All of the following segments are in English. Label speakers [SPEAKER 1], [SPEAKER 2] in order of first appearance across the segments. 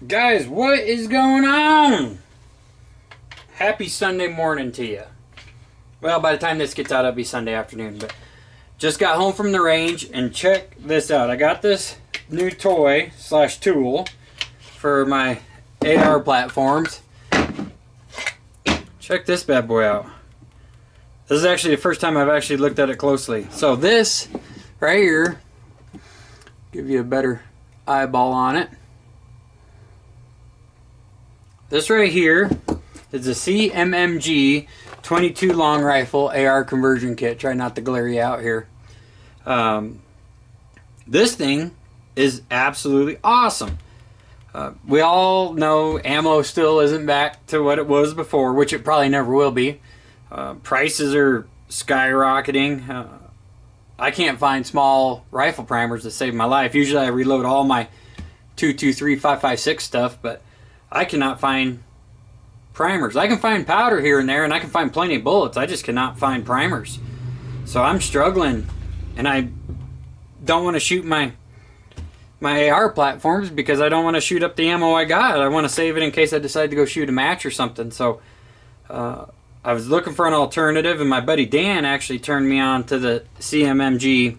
[SPEAKER 1] Guys, what is going on? Happy Sunday morning to you. Well, by the time this gets out, it'll be Sunday afternoon. But just got home from the range, and check this out. I got this new toy slash tool for my AR platforms. Check this bad boy out. This is actually the first time I've actually looked at it closely. So this right here, give you a better eyeball on it. This right here is a CMMG 22 long rifle AR conversion kit. Try not to glare you out here. This thing is absolutely awesome. We all know ammo still isn't back to what it was before, which it probably never will be. Prices are skyrocketing. I can't find small rifle primers to save my life. Usually I reload all my 223, 5.56 stuff, but I cannot find primers. I can find powder here and there, and I can find plenty of bullets. I just cannot find primers. So I'm struggling, and I don't want to shoot my AR platforms because I don't want to shoot up the ammo I got. I want to save it in case I decide to go shoot a match or something. So I was looking for an alternative, and my buddy Dan actually turned me on to the CMMG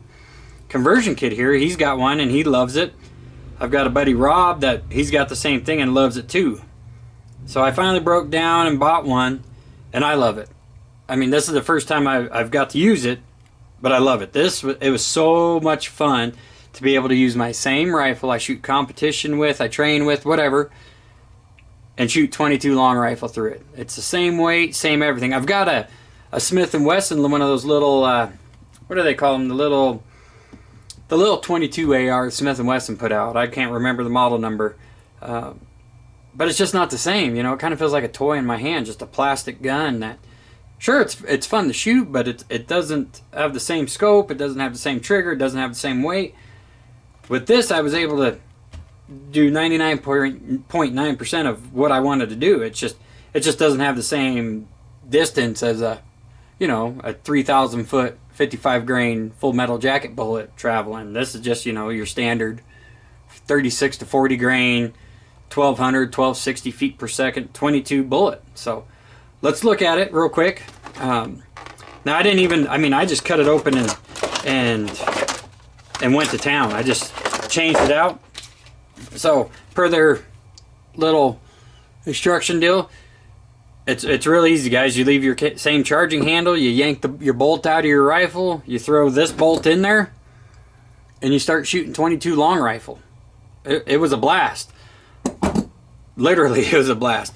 [SPEAKER 1] conversion kit here. He's got one, and he loves it. I've got a buddy Rob that he's got the same thing and loves it too. So I finally broke down and bought one, and I love it. I mean, this is the first time I've got to use it, but I love it. It was so much fun to be able to use my same rifle I shoot competition with, I train with, whatever, and shoot 22 long rifle through it. It's the same weight, same everything. I've got a Smith & Wesson, one of those little, what do they call them? The little 22 AR Smith & Wesson put out. I can't remember the model number. But it's just not the same, you know. It kind of feels like a toy in my hand, just a plastic gun that, sure, it's fun to shoot, but it doesn't have the same scope, it doesn't have the same trigger, it doesn't have the same weight. With this, I was able to do 99.9% of what I wanted to do. It just doesn't have the same distance as a 3,000 foot 55 grain full metal jacket bullet traveling. This is just, your standard 36 to 40 grain 1200 1260 feet per second 22 bullet. So let's look at it real quick. Now I just cut it open and went to town. I just changed it out. So per their little instruction deal, it's real easy, guys. You leave your same charging handle, you yank your bolt out of your rifle, you throw this bolt in there, and you start shooting 22 long rifle. It was a blast. Literally, it was a blast.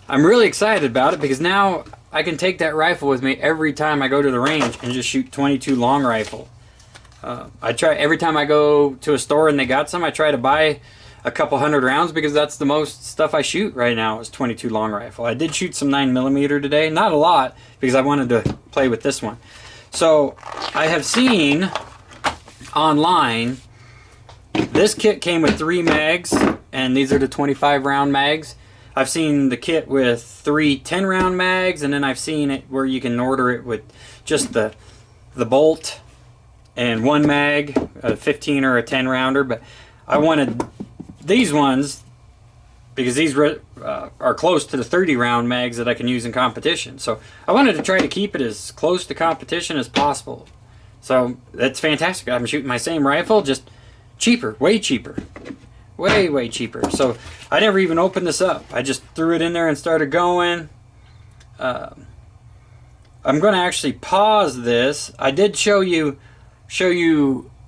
[SPEAKER 1] I'm really excited about it because now I can take that rifle with me every time I go to the range and just shoot 22 long rifle. I try every time I go to a store and they got some, I try to buy a couple hundred rounds because that's the most stuff I shoot right now is 22 long rifle. I did shoot some 9mm today, not a lot because I wanted to play with this one. So I have seen online this kit came with 3 mags, and these are the 25 round mags. I've seen the kit with 3 10-round mags, and then I've seen it where you can order it with just the bolt and 1 mag, a 15 or a 10 rounder. But I wanted these ones because these are close to the 30 round mags that I can use in competition. So I wanted to try to keep it as close to competition as possible. So that's fantastic. I'm shooting my same rifle, just cheaper, way cheaper. Way cheaper. So I never even opened this up. I just threw it in there and started going. I'm going to actually pause this. I did show you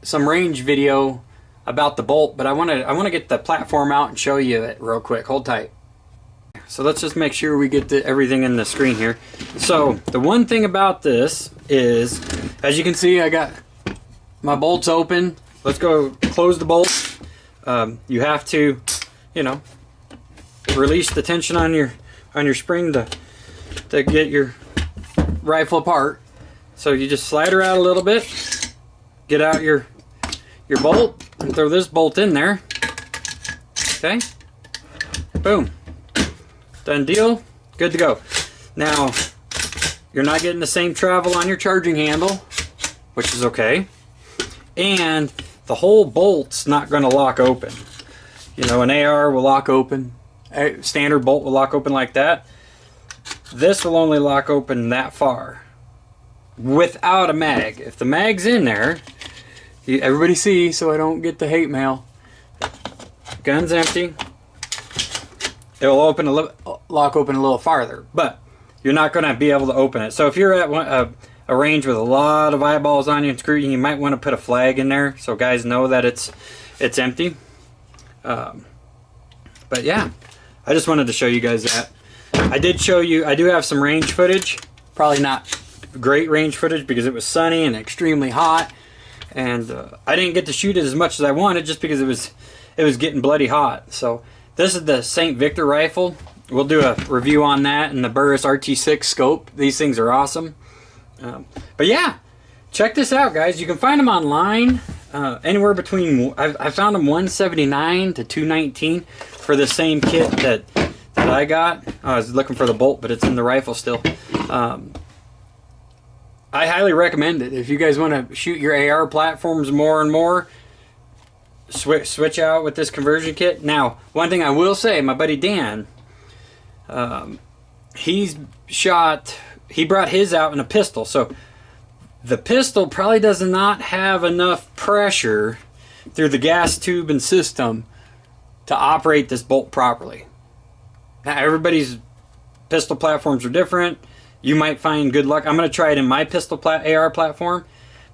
[SPEAKER 1] some range video about the bolt, but I want to get the platform out and show you it real quick. Hold tight. So let's just make sure we get everything in the screen here. So the one thing about this is, as you can see, I got my bolts open. Let's go close the bolt. You have to, release the tension on your spring to get your rifle apart. So you just slide her out a little bit, get out your bolt, and throw this bolt in there. Okay, boom, done deal, good to go. Now you're not getting the same travel on your charging handle, which is okay, and the whole bolt's not going to lock open. You know, an AR will lock open. A standard bolt will lock open like that. This will only lock open that far without a mag. If the mag's in there, everybody see so I don't get the hate mail. Gun's empty. It will open lock open a little farther, but you're not going to be able to open it. So if you're at a range with a lot of eyeballs on you and screwing, you might want to put a flag in there so guys know that it's empty. But yeah, I just wanted to show you guys that. I did show you, I do have some range footage. Probably not great range footage because it was sunny and extremely hot. And I didn't get to shoot it as much as I wanted just because it was getting bloody hot. So this is the St. Victor rifle. We'll do a review on that and the Burris RT6 scope. These things are awesome. But yeah, check this out, guys. You can find them online anywhere between, I found them $179 to $219 for the same kit that I got. I was looking for the bolt, but it's in the rifle still. I highly recommend it. If you guys want to shoot your AR platforms more and more, switch out with this conversion kit. Now, one thing I will say, my buddy Dan, he brought his out in a pistol. So the pistol probably does not have enough pressure through the gas tube and system to operate this bolt properly. Now, everybody's pistol platforms are different. You might find good luck. I'm going to try it in my pistol AR platform,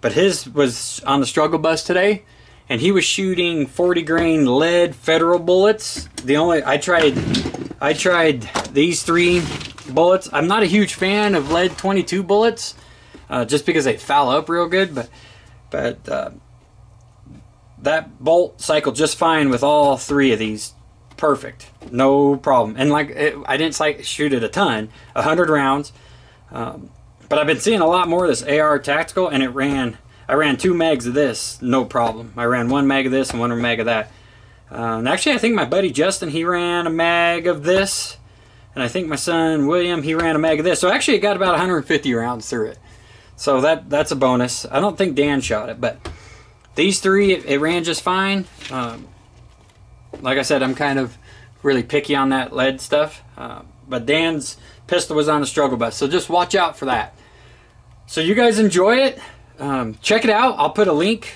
[SPEAKER 1] but his was on the struggle bus today, and he was shooting 40 grain lead federal bullets. I tried these 3 bullets. I'm not a huge fan of lead 22 bullets, just because they foul up real good, but that bolt cycled just fine with all 3 of these. Perfect, no problem. And I didn't shoot it a ton, 100 rounds. But I've been seeing a lot more of this AR tactical, and I ran 2 mags of this, no problem. I ran 1 mag of this and 1 mag of that. And actually, I think my buddy Justin, he ran a mag of this, and I think my son William, he ran a mag of this. So actually, it got about 150 rounds through it. So that's a bonus. I don't think Dan shot it, but these 3, it ran just fine. Like I said, I'm kind of really picky on that lead stuff, but Dan's pistol was on the struggle bus, so just watch out for that. So you guys enjoy it. Check it out. I'll put a link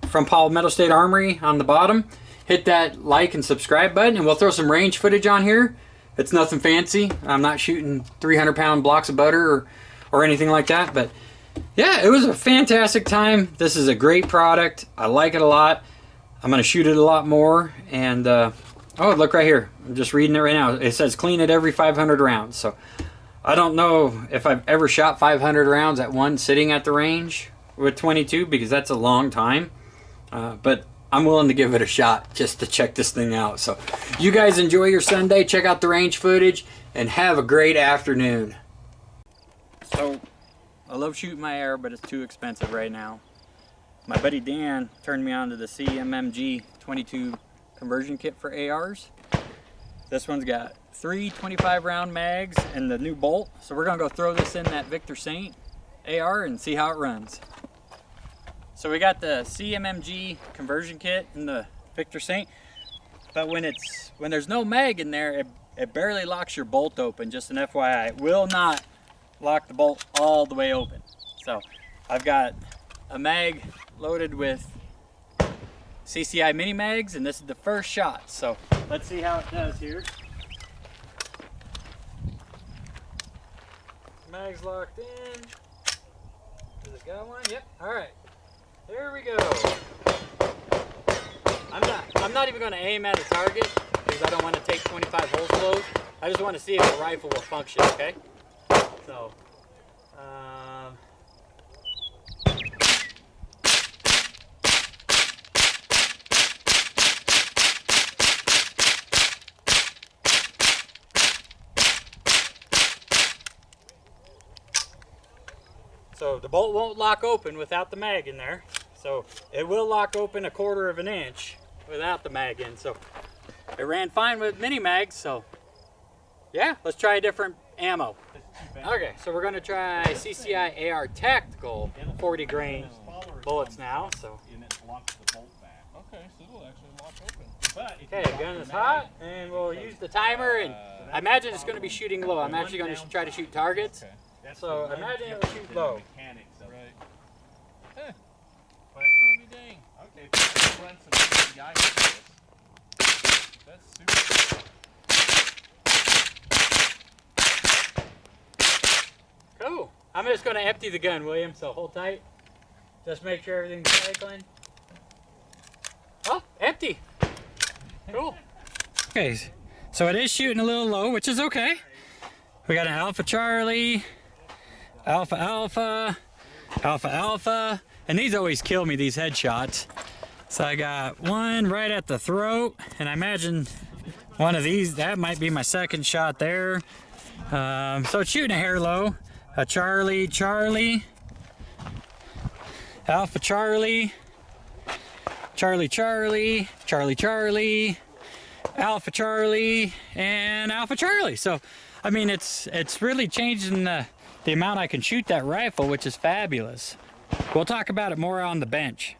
[SPEAKER 1] from Palmetto State Armory on the bottom. Hit that like and subscribe button, and we'll throw some range footage on here. It's nothing fancy. I'm not shooting 300-pound blocks of butter or anything like that, but yeah, it was a fantastic time. This is a great product. I like it a lot. I'm going to shoot it a lot more. And oh, look right here. I'm just reading it right now. It says clean it every 500 rounds. So I don't know if I've ever shot 500 rounds at one sitting at the range with 22, because that's a long time. But I'm willing to give it a shot just to check this thing out. So you guys enjoy your Sunday. Check out the range footage and have a great afternoon. So I love shooting my AR, but it's too expensive right now. My buddy Dan turned me on to the CMMG 22 conversion kit for ARs. This one's got 3 25-round mags and the new bolt. So we're gonna go throw this in that Victor Saint AR and see how it runs. So we got the CMMG conversion kit in the Victor Saint, but when there's no mag in there, it barely locks your bolt open. Just an FYI, it will not lock the bolt all the way open. So I've got a mag loaded with CCI mini mags, and this is the first shot. So let's see how it does here. Mag's locked in. Does it got one? Yep. All right. There we go. I'm not even going to aim at a target because I don't want to take 25 holes load. I just want to see if the rifle will function. Okay. So. So the bolt won't lock open without the mag in there. So it will lock open 1/4 of an inch without the mag in. So it ran fine with mini mags. So yeah, let's try a different ammo. Okay, so we're gonna try CCI AR Tactical 40 grain bullets now. So
[SPEAKER 2] and it locks the bolt back. Okay, so it'll actually lock open.
[SPEAKER 1] Okay, gun is hot, and we'll use the timer, and I imagine it's going to be shooting low. I'm actually going to try to shoot targets, so imagine it will shoot low.
[SPEAKER 2] Right. Oh, dang. Okay, run some PCI into this. That's super.
[SPEAKER 1] Cool. I'm just going to empty the gun, William, so hold tight. Just make sure everything's cycling. Oh, empty. Cool. Okay, so it is shooting a little low, which is okay. We got an Alpha Charlie, Alpha Alpha, Alpha Alpha, and these always kill me, these headshots. So I got one right at the throat, and I imagine one of these, that might be my second shot there. So it's shooting a hair low. A Charlie, Charlie, Alpha Charlie, Charlie, Charlie, Charlie, Charlie, Alpha Charlie, and Alpha Charlie. So, I mean, it's really changing the amount I can shoot that rifle, which is fabulous. We'll talk about it more on the bench.